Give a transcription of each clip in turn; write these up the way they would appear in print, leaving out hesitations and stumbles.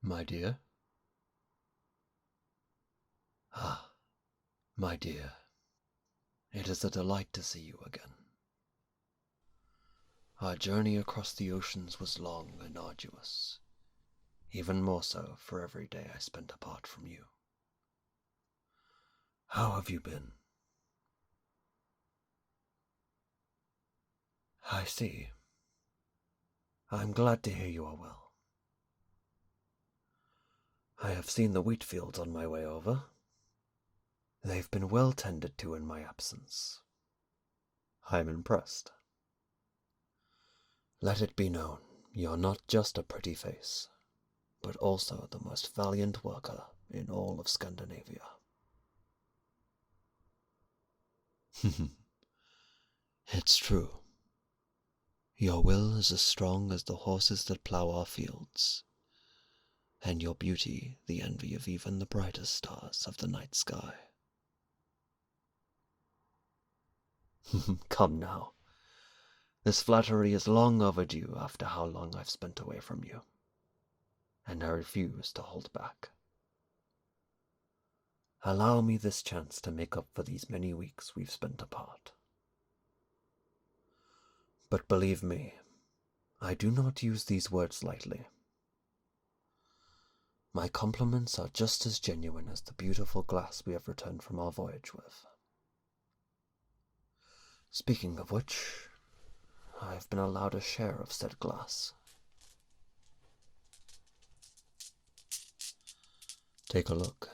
My dear? Ah, my dear, it is a delight to see you again. Our journey across the oceans was long and arduous, even more so for every day I spent apart from you. How have you been? I see. I'm glad to hear you are well. I have seen the wheat fields on my way over. They've been well tended to in my absence. I'm impressed. Let it be known, you're not just a pretty face, but also the most valiant worker in all of Scandinavia. It's true. Your will is as strong as the horses that plough our fields, and your beauty the envy of even the brightest stars of the night sky. Come now. This flattery is long overdue after how long I've spent away from you, and I refuse to hold back. Allow me this chance to make up for these many weeks we've spent apart. But believe me, I do not use these words lightly. My compliments are just as genuine as the beautiful glass we have returned from our voyage with. Speaking of which, I've been allowed a share of said glass. Take a look.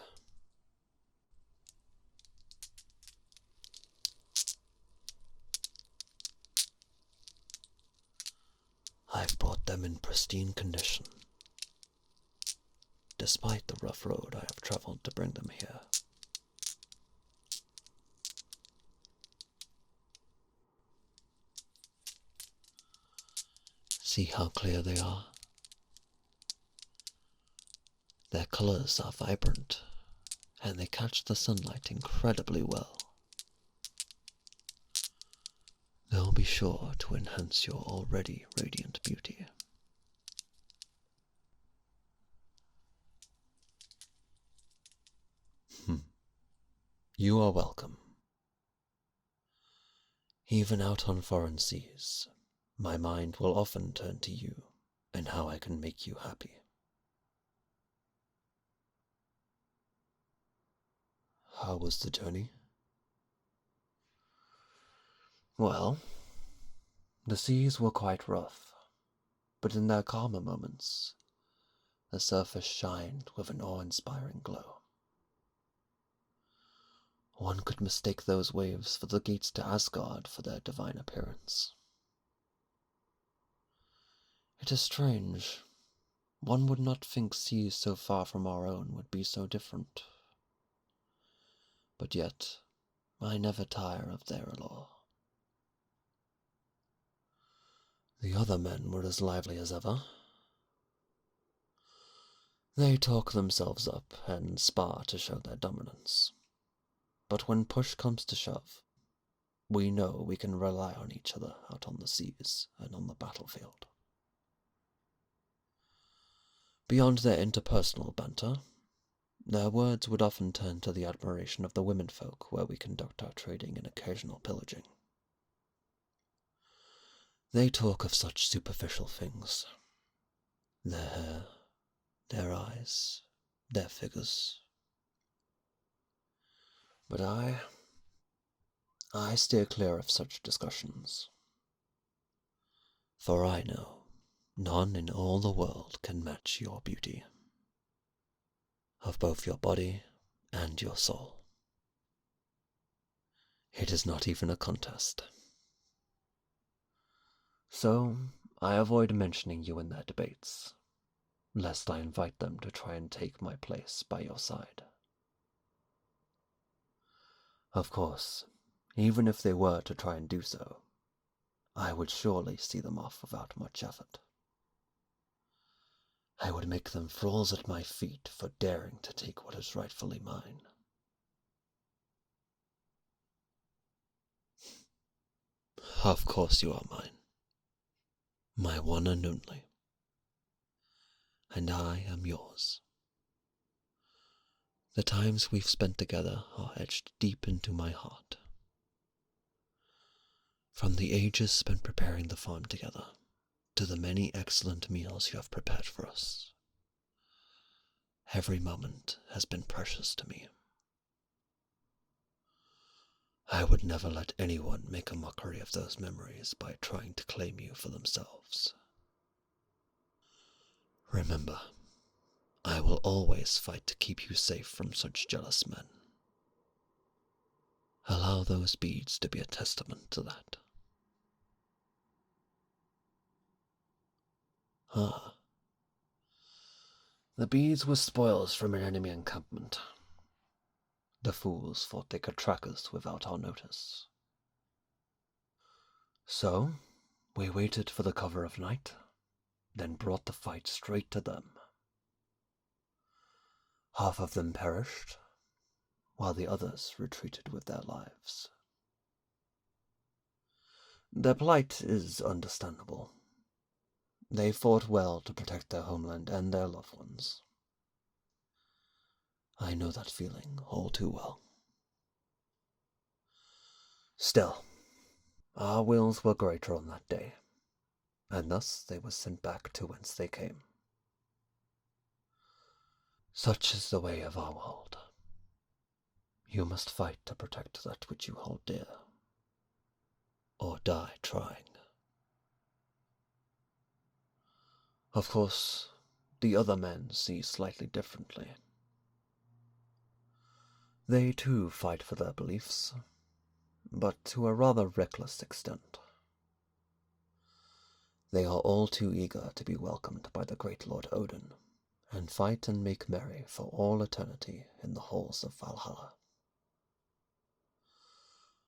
I've brought them in pristine condition, despite the rough road I have traveled to bring them here. See how clear they are? Their colors are vibrant, and they catch the sunlight incredibly well. They'll be sure to enhance your already radiant beauty. You are welcome. Even out on foreign seas, my mind will often turn to you and how I can make you happy. How was the journey? Well, the seas were quite rough, but in their calmer moments, the surface shined with an awe-inspiring glow. One could mistake those waves for the gates to Asgard for their divine appearance. It is strange. One would not think seas so far from our own would be so different. But yet, I never tire of their allure. The other men were as lively as ever. They talk themselves up and spar to show their dominance. But when push comes to shove, we know we can rely on each other out on the seas and on the battlefield. Beyond their interpersonal banter, their words would often turn to the admiration of the womenfolk where we conduct our trading and occasional pillaging. They talk of such superficial things. Their hair, their eyes, their figures. But I steer clear of such discussions. For I know none in all the world can match your beauty, of both your body and your soul. It is not even a contest. So I avoid mentioning you in their debates, lest I invite them to try and take my place by your side. Of course, even if they were to try and do so, I would surely see them off without much effort. I would make them froze at my feet for daring to take what is rightfully mine. Of course you are mine, my one and only. and I am yours. The times we've spent together are etched deep into my heart. From the ages spent preparing the farm together, to the many excellent meals you have prepared for us, every moment has been precious to me. I would never let anyone make a mockery of those memories by trying to claim you for themselves. Remember, I will always fight to keep you safe from such jealous men. Allow those beads to be a testament to that. Ah. The beads were spoils from an enemy encampment. The fools thought they could track us without our notice. So, we waited for the cover of night, then brought the fight straight to them. Half of them perished, while the others retreated with their lives. Their plight is understandable. They fought well to protect their homeland and their loved ones. I know that feeling all too well. Still, our wills were greater on that day, and thus they were sent back to whence they came. Such is the way of our world. You must fight to protect that which you hold dear, or die trying. Of course, the other men see slightly differently. They too fight for their beliefs, but to a rather reckless extent. They are all too eager to be welcomed by the great Lord Odin, and fight and make merry for all eternity in the halls of Valhalla.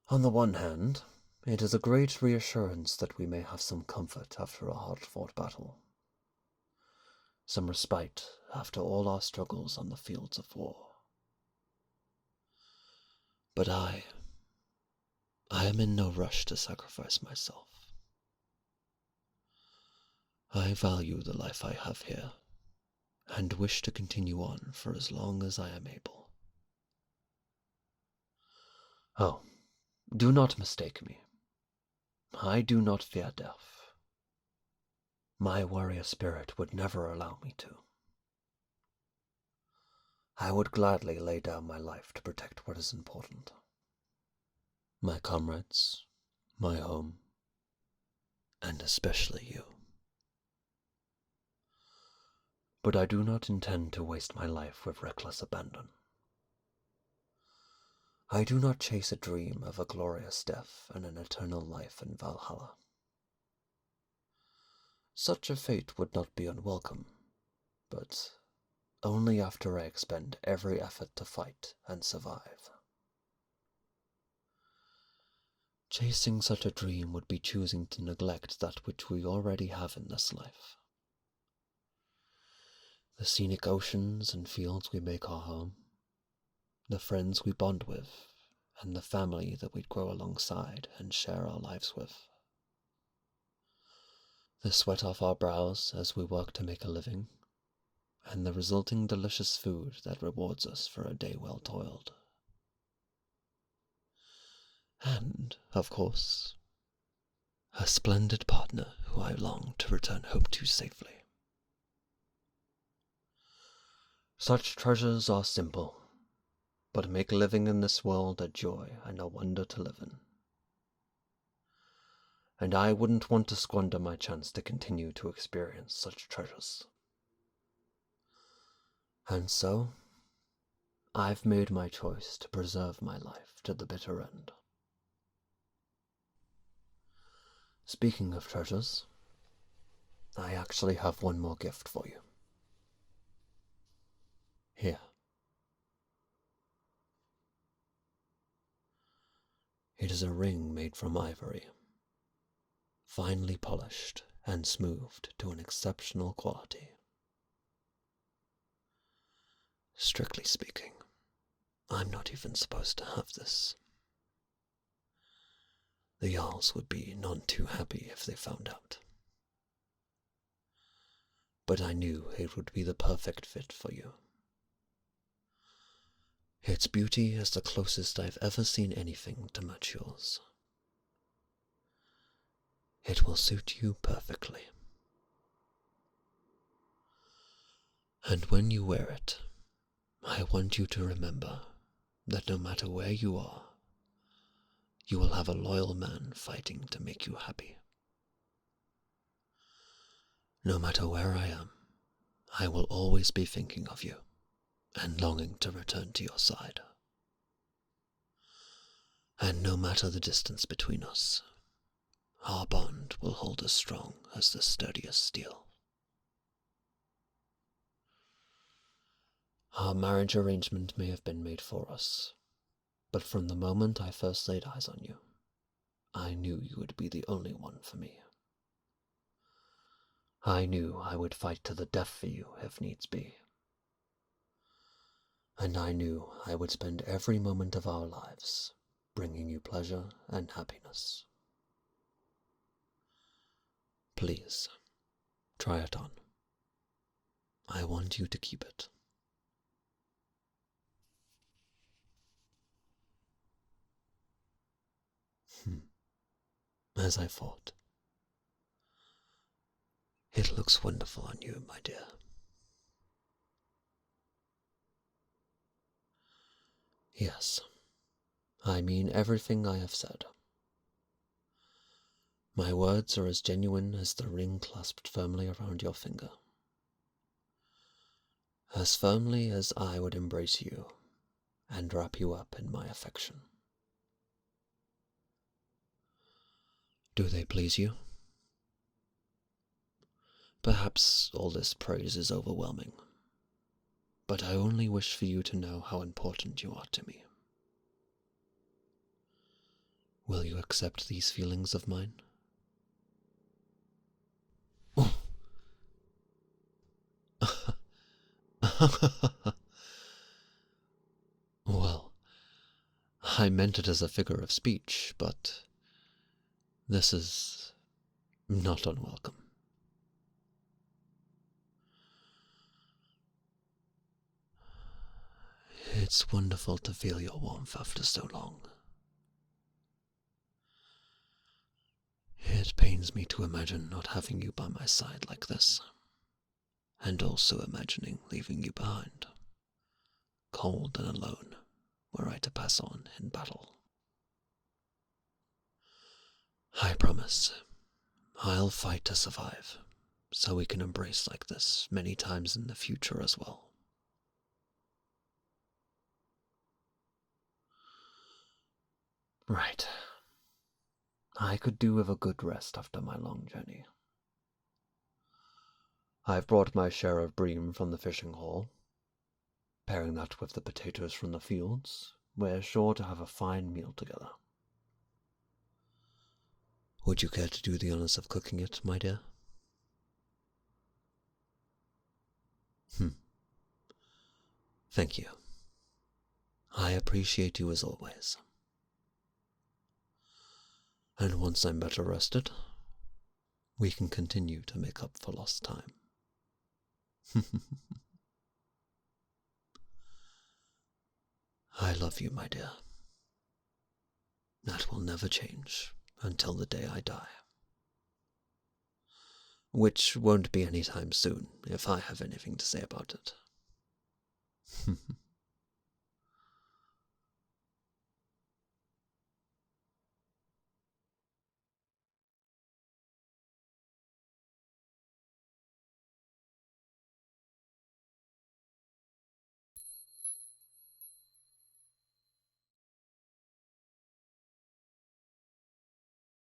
On the one hand, it is a great reassurance that we may have some comfort after a hard-fought battle, some respite after all our struggles on the fields of war. But I am in no rush to sacrifice myself. I value the life I have here, and wish to continue on for as long as I am able. Oh, do not mistake me. I do not fear death. My warrior spirit would never allow me to. I would gladly lay down my life to protect what is important. My comrades, my home, and especially you. But I do not intend to waste my life with reckless abandon. I do not chase a dream of a glorious death and an eternal life in Valhalla. Such a fate would not be unwelcome, but only after I expend every effort to fight and survive. Chasing such a dream would be choosing to neglect that which we already have in this life. The scenic oceans and fields we make our home, the friends we bond with, and the family that we grow alongside and share our lives with. The sweat off our brows as we work to make a living, and the resulting delicious food that rewards us for a day well toiled. And, of course, a splendid partner who I long to return home to safely. Such treasures are simple, but make living in this world a joy and a wonder to live in. And I wouldn't want to squander my chance to continue to experience such treasures. And so, I've made my choice to preserve my life to the bitter end. Speaking of treasures, I actually have one more gift for you. Here. It is a ring made from ivory, finely polished and smoothed to an exceptional quality. Strictly speaking, I'm not even supposed to have this. The Jarls would be none too happy if they found out. but I knew it would be the perfect fit for you. Its beauty is the closest I've ever seen anything to match yours. It will suit you perfectly. And when you wear it, I want you to remember that no matter where you are, you will have a loyal man fighting to make you happy. No matter where I am, I will always be thinking of you and longing to return to your side. And no matter the distance between us, our bond will hold as strong as the sturdiest steel. Our marriage arrangement may have been made for us, but from the moment I first laid eyes on you, I knew you would be the only one for me. I knew I would fight to the death for you if needs be. And I knew I would spend every moment of our lives bringing you pleasure and happiness. Please, try it on. I want you to keep it. As I thought. It looks wonderful on you, my dear. Yes, I mean everything I have said. My words are as genuine as the ring clasped firmly around your finger. As firmly as I would embrace you and wrap you up in my affection. Do they please you? Perhaps all this praise is overwhelming, but I only wish for you to know how important you are to me. Will you accept these feelings of mine? Well, I meant it as a figure of speech, but this is not unwelcome. It's wonderful to feel your warmth after so long. It pains me to imagine not having you by my side like this, and also imagining leaving you behind, cold and alone, were I to pass on in battle. I promise, I'll fight to survive, so we can embrace like this many times in the future as well. Right. I could do with a good rest after my long journey. I've brought my share of bream from the fishing hole. Pairing that with the potatoes from the fields, we're sure to have a fine meal together. Would you care to do the honors of cooking it, my dear? Thank you. I appreciate you as always. And once I'm better rested, we can continue to make up for lost time. I love you, my dear. That will never change until the day I die. Which won't be any time soon, if I have anything to say about it.